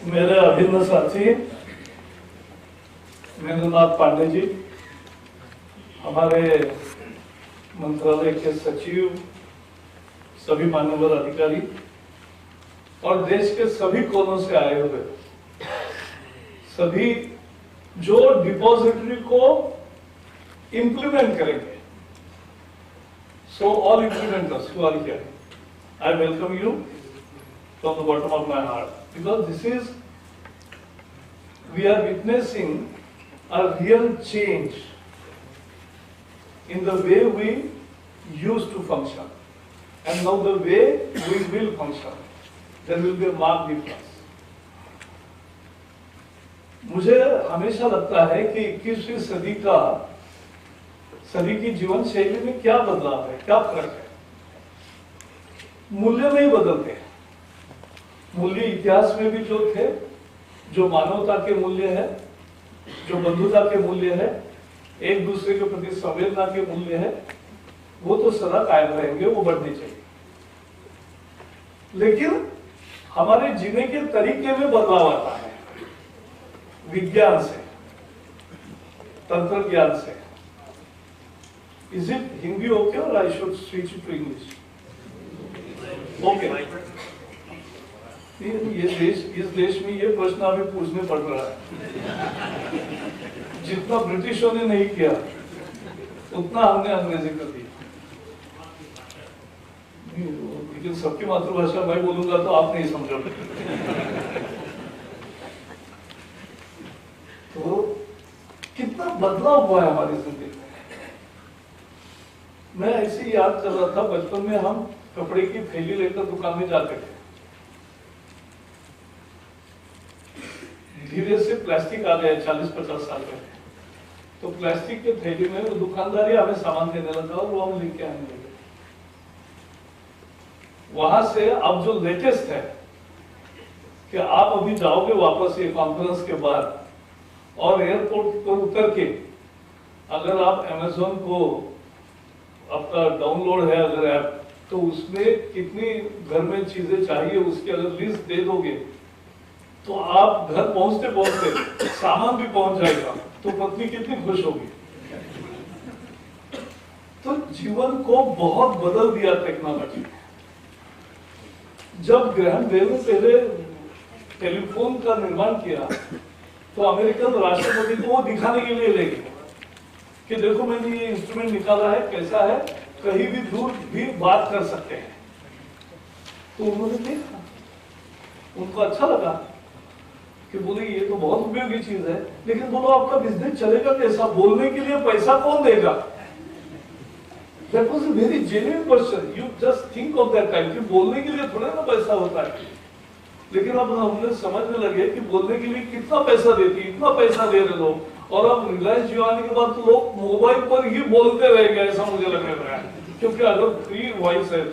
मेरे अभिन्न साथी महेंद्रनाथ पांडे जी, हमारे मंत्रालय के सचिव, सभी मान्यवर अधिकारी और देश के सभी कोनों से आए हुए सभी जो डिपॉजिटरी को इंप्लीमेंट करेंगे, so all implementers who are here, I welcome you from the bottom of my heart, because this is, we are witnessing a real change in the way we used to function, and now the way we will function, there will be a marked difference. मुझे हमेशा लगता है कि 21वीं सदी की जीवन शैली में क्या बदलाव है, क्या फर्क है। मूल्य नहीं बदलते। मूल्य इतिहास में भी जो थे, जो मानवता के मूल्य है, जो बंधुता के मूल्य है, एक दूसरे के प्रति संवेदना के मूल्य है, वो तो सदा कायम रहेंगे, वो बढ़ने चाहिए। लेकिन हमारे जीने के तरीके में बदलाव आता है, विज्ञान से, तंत्र ज्ञान से। Is it Hindi okay or I should switch to English? Okay. इस देश में ये प्रश्न अभी पूछने पड़ रहा है। जितना ब्रिटिशों ने नहीं किया, उतना हमने अंग्रेजी कर दी। लेकिन सबकी मातृभाषा मैं बोलूंगा तो आप नहीं समझोगे। तो कितना बदलाव हुआ है हमारी जिंदगी में। मैं ऐसे ही याद कर रहा था, बचपन में हम कपड़े की थैली लेकर दुकान में जाते थे। धीरे से प्लास्टिक आ गया 40-50 साल पहले, तो प्लास्टिक के थैली में वो दुकानदार हमें सामान देने लगा और वो हम लेके आने लगे। वहां से अब जो लेटेस्ट है कि आप अभी जाओगे वापस ये कॉन्फ्रेंस के बाद और एयरपोर्ट पर उतर के अगर आप अमेज़न को आपका डाउनलोड है अगर ऐप, तो उसमें कितनी घर में चीजें चाहिए उसकी अगर लिस्ट दे दोगे तो आप घर पहुंचते पहुंचते सामान भी पहुंच जाएगा, तो पत्नी कितनी खुश होगी। तो जीवन को बहुत बदल दिया टेक्नोलॉजी। जब ग्रैहम बेल ने पहले टेलीफोन का निर्माण किया तो अमेरिकन राष्ट्रपति को वो दिखाने के लिए ले गए कि देखो मैंने ये इंस्ट्रूमेंट निकाला है, कैसा है, कहीं भी दूर भी बात कर सकते हैं। तो उन्होंने देखा, उनको अच्छा लगा कि बोले ये तो बहुत उपयोगी चीज है, लेकिन बोलो आपका बिजनेस चलेगा कैसा, बोलने के लिए पैसा कौन देगा। That was a very genuine question. You just think of that time कि बोलने के लिए थोड़ा ना पैसा होता है। लेकिन अब हमने समझने लगे कि बोलने के लिए कितना पैसा देती, इतना पैसा दे रहे लोग, और अब रिलायंस जियो आने के बाद तो लोग मोबाइल पर ही बोलते रहेंगे, ऐसा मुझे लगने लगा है। क्योंकि अगर फ्री वॉइस है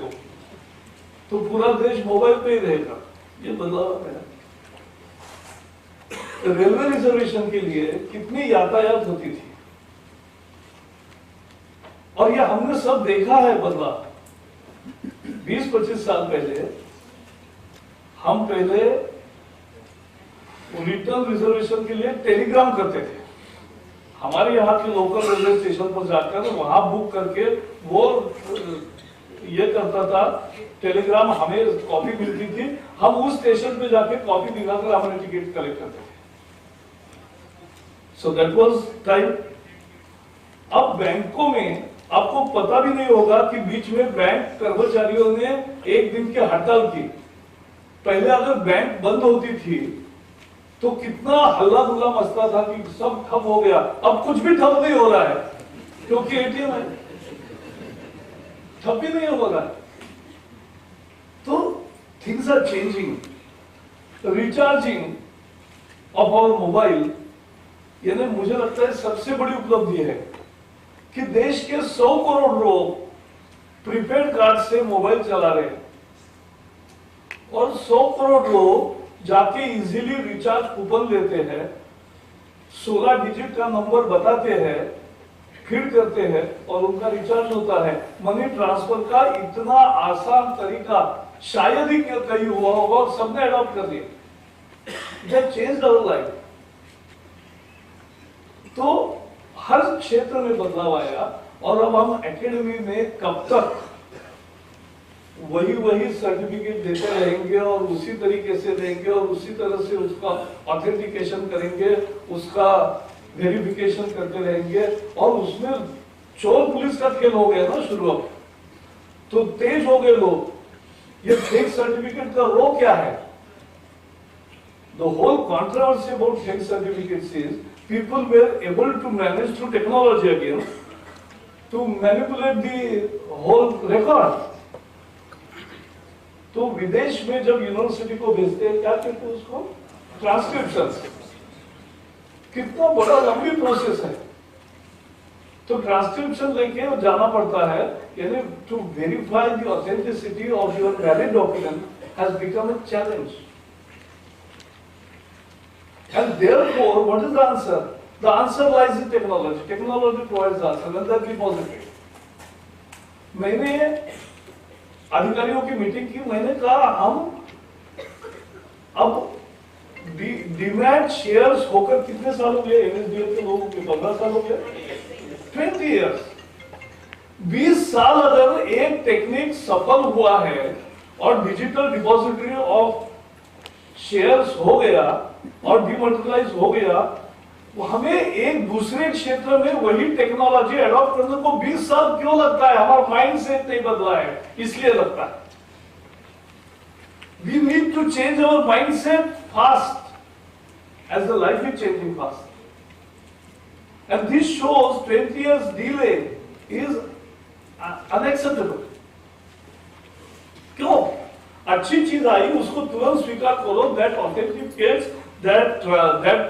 तो पूरा देश मोबाइल पे ही रहेगा। ये बदलाव है। रेलवे रिजर्वेशन के लिए कितनी यातायात होती थी, और ये हमने सब देखा है बदलाव। 20-25 साल पहले हम पहले रिटर्न रिजर्वेशन के लिए टेलीग्राम करते थे। हमारे यहाँ के लोकल रेलवे स्टेशन पर जाकर वहां बुक करके वो ये करता था, टेलीग्राम हमें कॉपी मिलती थी, हम उस स्टेशन पे जाके कॉपी दिखाकर हमारे टिकट कलेक्ट करते थे। So that was time. अब बैंकों में आपको पता भी नहीं होगा कि बीच में बैंक कर्मचारियों ने एक दिन की हड़ताल की। पहले अगर बैंक बंद होती थी तो कितना हल्ला गुल्ला मचता था कि सब ठप हो गया। अब कुछ भी ठप नहीं हो रहा है क्योंकि एटीएम है, ठप ही नहीं हो रहा है। तो things are changing. Recharging of our mobile, यानी मुझे लगता है सबसे बड़ी उपलब्धि है कि देश के 100 करोड़ लोग प्रीपेड कार्ड से मोबाइल चला रहे हैं, और 100 करोड़ लोग जाके इजीली रिचार्ज कूपन लेते हैं, 16 डिजिट का नंबर बताते हैं, फीड करते हैं और उनका रिचार्ज होता है। मनी ट्रांसफर का इतना आसान तरीका शायद ही कहीं हुआ होगा और सबने अडॉप्ट कर लिया। that changed our life. तो हर क्षेत्र में बदलाव आया और अब हम एकेडमी में कब तक वही सर्टिफिकेट देते रहेंगे और उसी तरीके से देंगे और उसी तरह से उसका ऑथेंटिकेशन करेंगे, उसका वेरिफिकेशन करते रहेंगे और उसमें चोर पुलिस का खेल हो गया ना शुरुआत, तो तेज हो गए लोग। ये फेक सर्टिफिकेट का रो क्या है? The whole controversy about fake certificates is people were able to manage through technology again to manipulate the whole record. तो विदेश में जब यूनिवर्सिटी को भेजते हैं क्या कहते हैं उसको? ट्रांसक्रिप्शन। कितना बड़ा लंबी प्रोसेस है। तो ट्रांसक्रिप्शन लेके जाना पड़ता है, यानी to verify the authenticity of your valid document has become a challenge. And therefore, what is the answer? The answer lies in technology. Technology provides the answer, and that repository. मैंने अधिकारियों की meeting की, मैंने कहा हम अब demat shares होकर कितने साल हो गए? एनएसडीएल के लोगों के 15 साल हो गए, 20 years। 20 साल अगर एक टेक्निक सफल हुआ है और डिजिटल डिपॉजिटरी ऑफ शेयर्स हो गया और डिमोनेटाइज हो गया, तो हमें एक दूसरे क्षेत्र में वही टेक्नोलॉजी एडॉप्ट करने को 20 साल क्यों लगता है? हमारा माइंडसेट नहीं बदला है, इसलिए लगता है। We need to change our mindset fast, as the life is changing fast. And this shows 20 years delay is unacceptable. क्यों? अच्छी चीज आई उसको तुरंत स्वीकार करो, that authenticates, that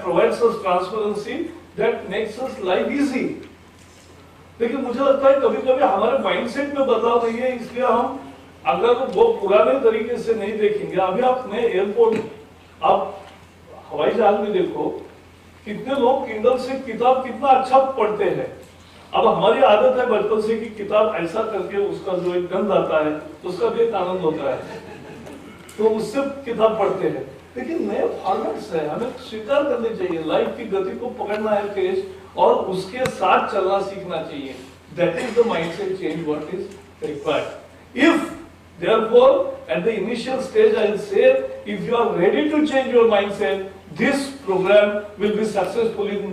provides us transparency, that makes us life easy. लेकिन मुझे लगता है कभी-कभी हमारे माइंडसेट में बदलाव नहीं है, इसलिए हम अगर वो पुराने तरीके से नहीं देखेंगे। अभी आपने एयरपोर्ट, आप हवाई जहाज में देखो कितने लोग किंडल से किताब कितना अच्छा पढ़ते हैं। अब हमारी आदत है बचपन से कि किताब ऐसा करके उसका जो एक गंध आता है उसका भी एक आनंद होता है, तो उससे किताब पढ़ते हैं। लेकिन नए फॉर्मेट्स है, हमें स्वीकार करनी चाहिए, लाइफ की गति को पकड़ना है तेज और उसके साथ चलना सीखना चाहिए। That is the mindset change what is required. If therefore at the initial stage I will say, if you are ready to change your mindset, this program will be successful in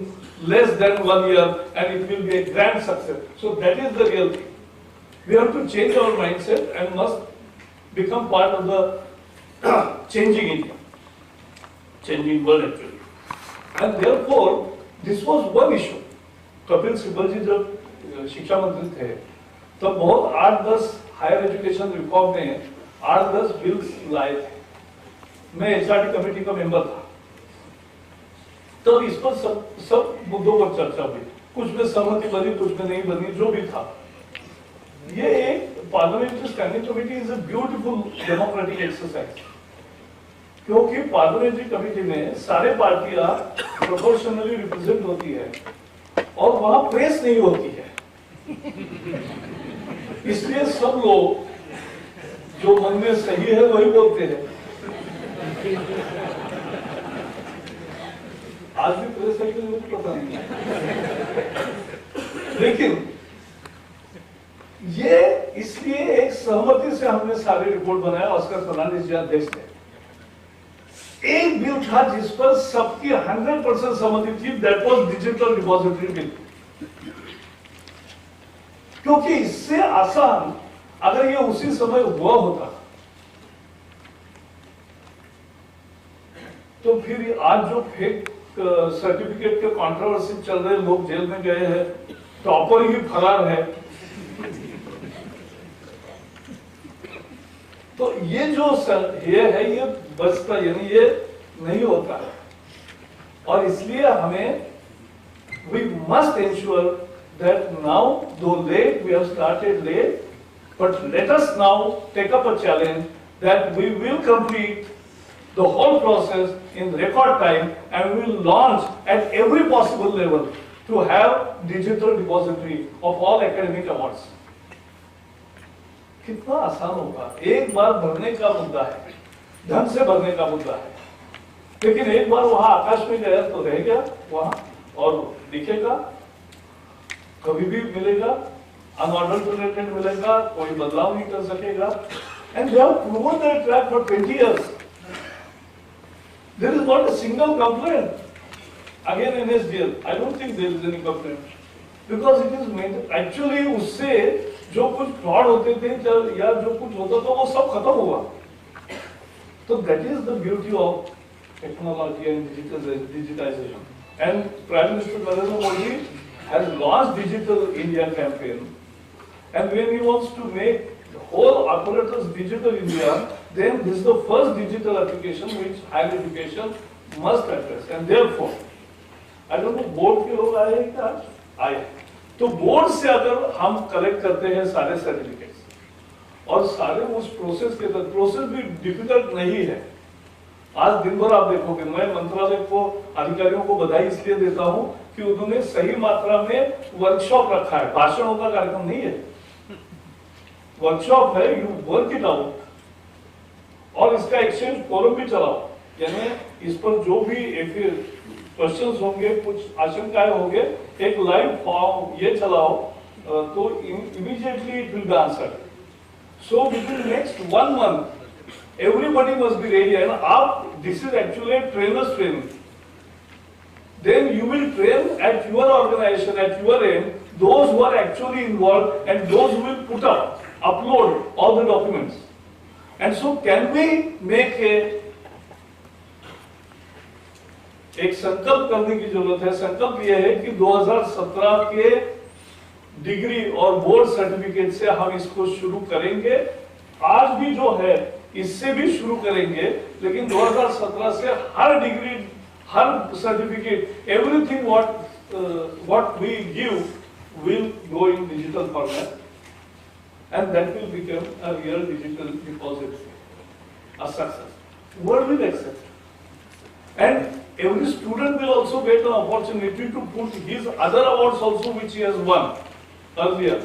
less than 1 year and it will be a grand success. So that is the real thing. We have to change our mindset and must become part of the changing India, changing world actually. And therefore this was one issue. Kapil Sibal ji जब शिक्षा मंत्री थे तब बहुत 8-10 higher education reform में 8-10 bills लाए थे। मैं एचआरडी कमेटी का मेंबर था, तब इस पर सब मुद्दों पर चर्चा हुई, कुछ में सहमति बनी, कुछ में नहीं बनी, जो भी था। ये एक parliamentary standing committee is a beautiful democratic exercise, क्योंकि पार्लियामेंट्री कमेटी में सारे पार्टियां प्रोपोर्शनली रिप्रेजेंट होती है और वहां प्रेस नहीं होती है, इसलिए सब लोग जो मन में सही है वही बोलते हैं। आज भी प्रेस है कि मुझे पता नहीं, लेकिन ये इसलिए एक सहमति से हमने सारे रिपोर्ट बनाया। ऑस्कर फर्नांडिस जी अध्यक्ष थे। एक बिल था जिस पर सबकी 100% सहमति थी, that was digital depository bill, क्योंकि इससे आसान अगर ये उसी समय हुआ होता तो फिर आज जो फेक सर्टिफिकेट के कंट्रोवर्सी चल रहे, लोग जेल में गए हैं, टॉपर ही फरार है, तो ये जो ये है ये बचता, यानी ये नहीं होता है। और इसलिए हमें we must ensure that now, though late, we have started late, but let us now take up a challenge that we will complete the whole process in record time and we will launch at every possible level to have digital depository of all academic awards. कितना आसान होगा, एक बार भरने का मुद्दा है, ढंग से भरने का मुद्दा है। लेकिन एक बार वहां आकाश में गया तो रह गया वहां, और दिखेगा, कभी भी मिलेगा, अनऑर्डरनेटेड मिलेगा, कोई बदलाव नहीं कर सकेगा। And they have proven their track for 20 years. There is not a single complaint. Again NSDL, I don't think there is any complaint. Because it is made, actually उससे जो कुछ फ्रॉड होते थे या जो कुछ होता था वो सब खत्म हुआ। तो that is the beauty of technology and digitization. And Prime Minister Narendra Modi has launched Digital India campaign. And when he wants to make the whole apparatus Digital India, then this is the first digital application which higher education must address. And therefore, I don't know board के लोग आए हैं क्या? आए। तो board से अगर हम कलेक्ट करते हैं सारे सर्टिफिकेट्स और सारे उस प्रोसेस के तहत, प्रोसेस भी डिफिकल्ट नहीं है। आज दिन भर आप देखोगे, मैं मंत्रालय को अधिकारियों को बधाई इसलिए देता हूं कि उन्होंने सही मात्रा में वर्कशॉप रखा है, भाषणों का कार्यक्रम नहीं है, वर्कशॉप है, यू वर्क इट आउट, और इसका एक्सचेंज फोरम भी चलाओ, यानी इस पर जो भी क्वेश्चंस होंगे, कुछ आशंकाएं होंगे, एक लाइव फॉर्म ये चलाओ, तो immediately it will be answered. So with in next 1 month everybody must be ready, and this is actually a trainer's training. Then you will train at your organization, at your end, those who are actually involved and those who will upload all the documents. And so can we make एक संकल्प करने की जरूरत है। संकल्प यह है कि 2017 के डिग्री और बोर्ड सर्टिफिकेट से हम इसको शुरू करेंगे। आज भी जो है इससे भी शुरू करेंगे, लेकिन 2017 से हर डिग्री, हर certificate, everything what we give will go in digital format, and that will become a real digital depository, a success. World will accept, and every student will also get an opportunity to put his other awards also which he has won earlier.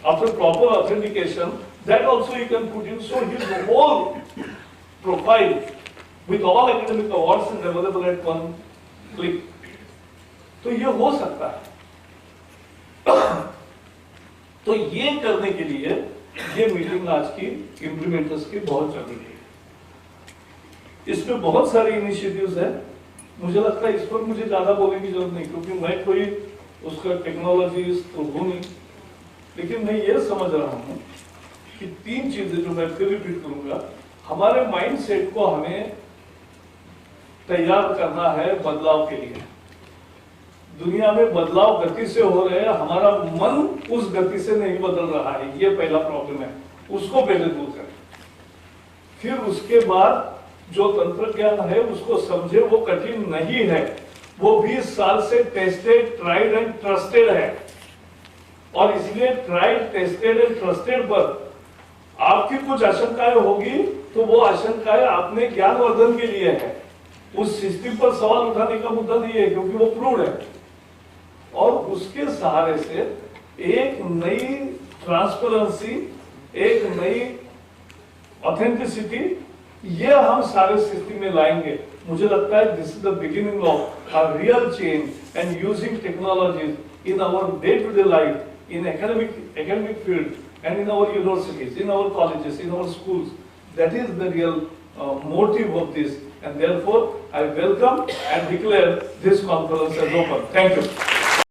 After proper authentication, that also he can put in, so his whole profile with all academic awards is available at one click. तो ये हो सकता है। तो ये करने के लिए ये मीटिंग आज की इम्प्लीमेंटर्स की बहुत जरूरी है। इसमें बहुत सारे इनिशिएटिव्स हैं, मुझे लगता है इस पर मुझे ज्यादा बोलने की जरूरत नहीं, क्योंकि मैं कोई उसका टेक्नोलॉजिस्ट तो हूं नहीं, लेकिन मैं ये समझ रहा हूं कि 3 चीजें जो मैं फिर रिपीट करूंगा, हमारे माइंड सेट को हमें तैयार करना है बदलाव के लिए। दुनिया में बदलाव गति से हो रहे हैं, हमारा मन उस गति से नहीं बदल रहा है, ये पहला प्रॉब्लम है, उसको पहले दूर करें। फिर उसके बाद जो तंत्र ज्ञान है उसको समझे, वो कठिन नहीं है, वो 20 साल से टेस्टेड, ट्राइड एंड ट्रस्टेड है, और इसलिए ट्राइड, टेस्टेड एंड ट्रस्टेड पर आपकी कुछ आशंकाएं होगी तो वो आशंकाएं आपने ज्ञानवर्धन के लिए है, उस सिस्टम पर सवाल उठाने का मुद्दा नहीं है, क्योंकि वो प्रूव्ड है। और उसके सहारे से एक नई ट्रांसपेरेंसी, एक नई ऑथेंटिसिटी, ये हम सारे सिस्टम में लाएंगे। मुझे लगता है this is the beginning of a real change and using technologies in our day to day life, in academic field, and in our universities, in our colleges, in our schools. That is the real motive of this, and therefore I welcome and declare this conference as open. Thank you.